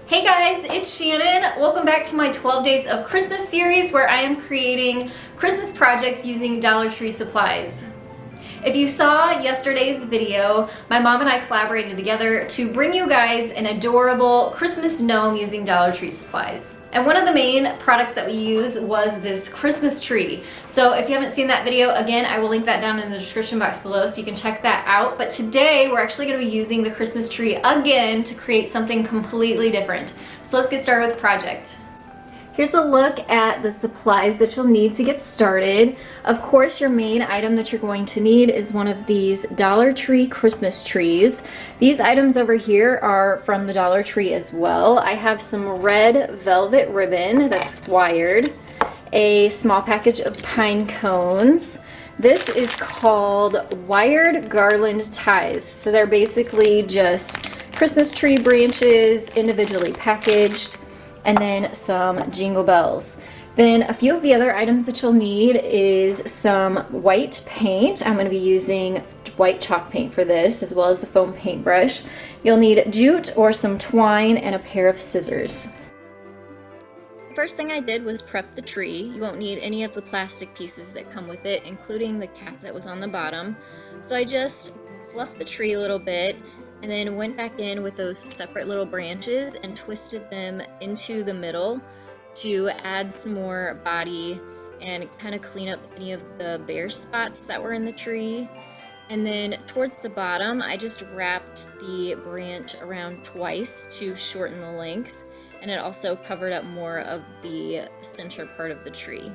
Hey guys, it's Shannon. Welcome back to my 12 Days of Christmas series where I am creating Christmas projects using Dollar Tree supplies. If you saw yesterday's video, my mom and I collaborated together to bring you guys an adorable Christmas gnome using Dollar Tree supplies. And one of the main products that we used was this Christmas tree. So if you haven't seen that video, again, I will link that down in the description box below so you can check that out. But today we're actually going to be using the Christmas tree again to create something completely different. So let's get started with the project. Here's a look at the supplies that you'll need to get started. Of course, your main item that you're going to need is one of these Dollar Tree Christmas trees. These items over here are from the Dollar Tree as well. I have some red velvet ribbon that's wired, a small package of pine cones. This is called wired garland ties. So they're basically just Christmas tree branches individually packaged, and then some jingle bells. Then a few of the other items that you'll need is some white paint. I'm going to be using white chalk paint for this, as well as a foam paintbrush. You'll need jute or some twine and a pair of scissors. First thing I did was prep the tree. You won't need any of the plastic pieces that come with it, including the cap that was on the bottom. So I just fluffed the tree a little bit and then went back in with those separate little branches and twisted them into the middle to add some more body and kind of clean up any of the bare spots that were in the tree. And then towards the bottom, I just wrapped the branch around twice to shorten the length, and it also covered up more of the center part of the tree.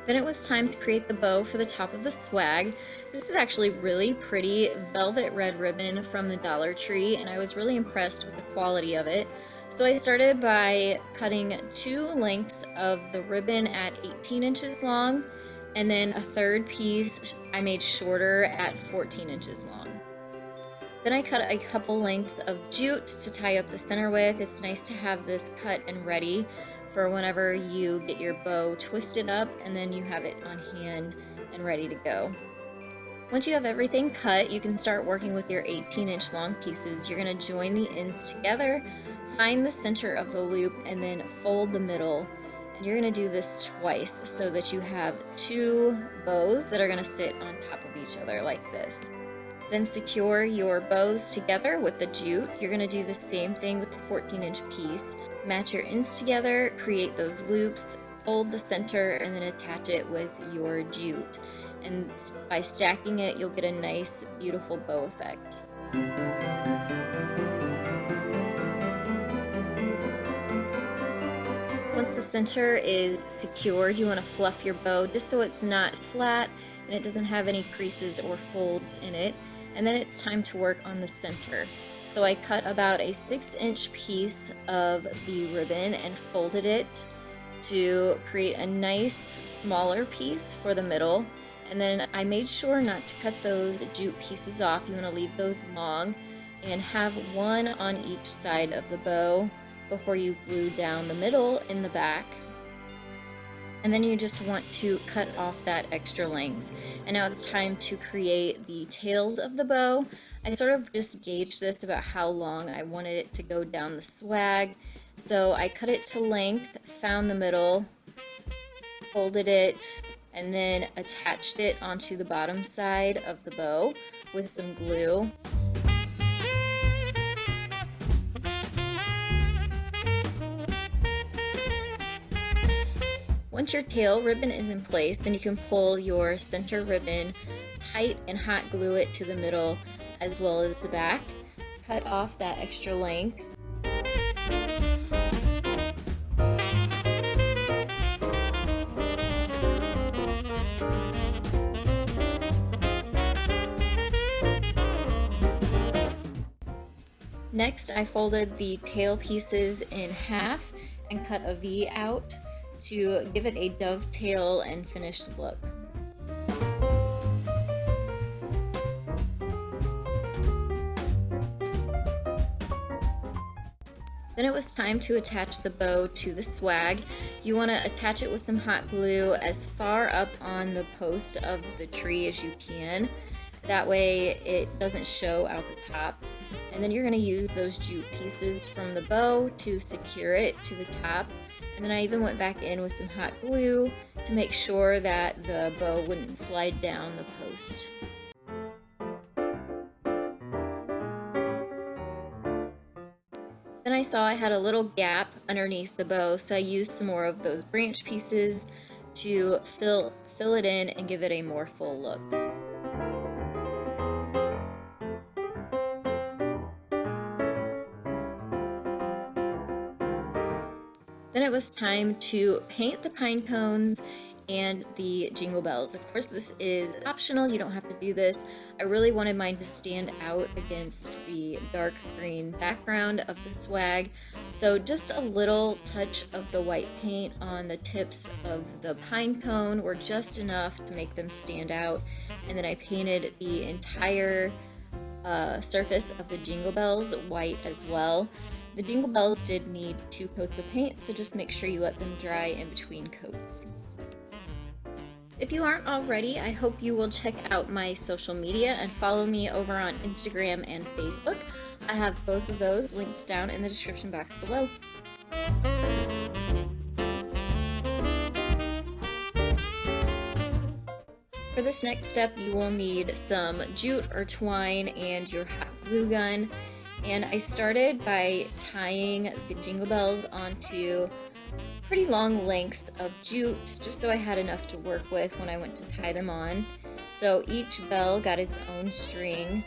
Then it was time to create the bow for the top of the swag. This is actually really pretty velvet red ribbon from the Dollar Tree, and I was really impressed with the quality of it. So I started by cutting 2 lengths of the ribbon at 18 inches long, and then a third piece I made shorter at 14 inches long. Then I cut a couple lengths of jute to tie up the center with. It's nice to have this cut and ready for whenever you get your bow twisted up, and then you have it on hand and ready to go. Once you have everything cut, you can start working with your 18-inch long pieces. You're going to join the ends together, find the center of the loop, and then fold the middle. And you're going to do this twice so that you have 2 bows that are going to sit on top of each other like this. Then secure your bows together with the jute. You're going to do the same thing with the 14-inch piece. Match your ends together, create those loops, fold the center, and then attach it with your jute. And by stacking it, you'll get a nice, beautiful bow effect. Once the center is secured, you want to fluff your bow just so it's not flat and it doesn't have any creases or folds in it. And then it's time to work on the center. So I cut about a 6-inch piece of the ribbon and folded it to create a nice smaller piece for the middle. And then I made sure not to cut those jute pieces off. You want to leave those long and have one on each side of the bow before you glue down the middle in the back. And then you just want to cut off that extra length. And now it's time to create the tails of the bow. I sort of just gauged this about how long I wanted it to go down the swag. So I cut it to length, found the middle, folded it, and then attached it onto the bottom side of the bow with some glue. Once your tail ribbon is in place, then you can pull your center ribbon tight and hot glue it to the middle as well as the back. Cut off that extra length. Next, I folded the tail pieces in half and cut a V out to give it a dovetail and finished look. Then it was time to attach the bow to the swag. You want to attach it with some hot glue as far up on the post of the tree as you can. That way it doesn't show out the top. And then you're going to use those jute pieces from the bow to secure it to the top. And then I even went back in with some hot glue to make sure that the bow wouldn't slide down the post. Then I saw I had a little gap underneath the bow, so I used some more of those branch pieces to fill it in and give it a more full look. Then it was time to paint the pine cones and the jingle bells. Of course, this is optional, you don't have to do this. I really wanted mine to stand out against the dark green background of the swag. So just a little touch of the white paint on the tips of the pine cone were just enough to make them stand out. And then I painted the entire surface of the jingle bells white as well. The jingle bells did need 2 coats of paint, so just make sure you let them dry in between coats. If you aren't already, I hope you will check out my social media and follow me over on Instagram and Facebook. I have both of those linked down in the description box below. For this next step, you will need some jute or twine and your hot glue gun. And I started by tying the jingle bells onto pretty long lengths of jute, just so I had enough to work with when I went to tie them on. So each bell got its own string.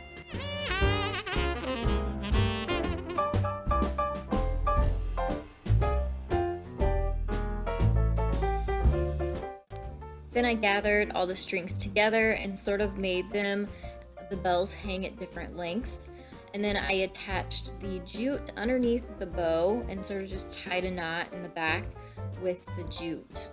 Then I gathered all the strings together and sort of made the bells hang at different lengths. And then I attached the jute underneath the bow and sort of just tied a knot in the back with the jute.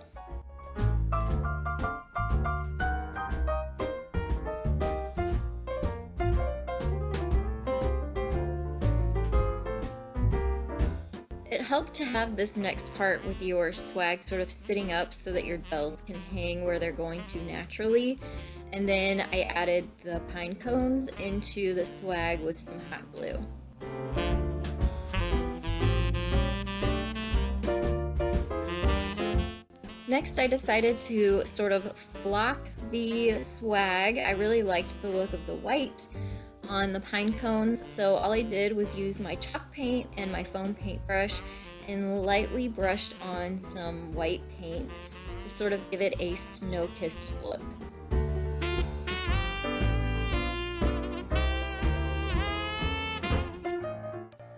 It helped to have this next part with your swag sort of sitting up so that your bells can hang where they're going to naturally. And then I added the pine cones into the swag with some hot glue. Next, I decided to sort of flock the swag. I really liked the look of the white on the pine cones, so all I did was use my chalk paint and my foam paintbrush and lightly brushed on some white paint to sort of give it a snow-kissed look.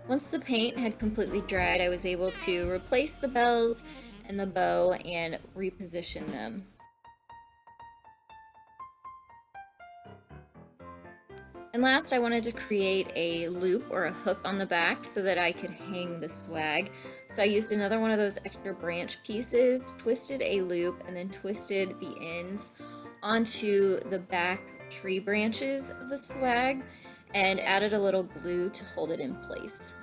Once the paint had completely dried, I was able to replace the bells and the bow and reposition them. And last, I wanted to create a loop or a hook on the back so that I could hang the swag. So I used another one of those extra branch pieces, twisted a loop, and then twisted the ends onto the back tree branches of the swag and added a little glue to hold it in place.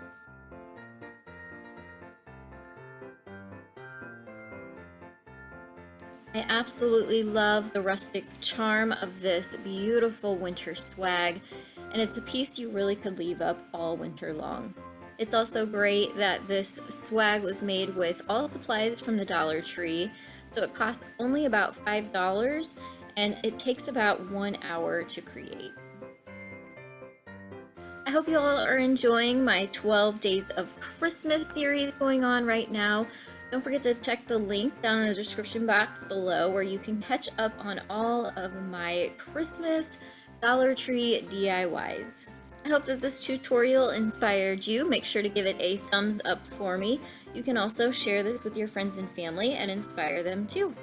I absolutely love the rustic charm of this beautiful winter swag, and it's a piece you really could leave up all winter long. It's also great that this swag was made with all supplies from the Dollar Tree, so it costs only about $5 and it takes about 1 hour to create. I hope you all are enjoying my 12 Days of Christmas series going on right now. Don't forget to check the link down in the description box below where you can catch up on all of my Christmas Dollar Tree DIYs. I hope that this tutorial inspired you. Make sure to give it a thumbs up for me. You can also share this with your friends and family and inspire them too.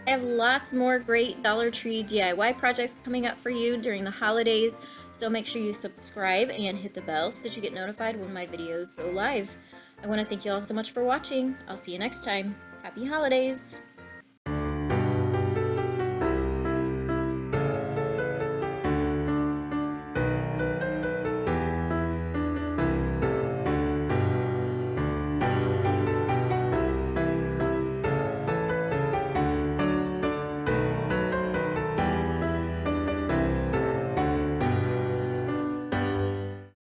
I have lots more great Dollar Tree DIY projects coming up for you during the holidays, So make sure you subscribe and hit the bell so that you get notified when my videos go live. I want to thank you all so much for watching. I'll see you next time. Happy holidays!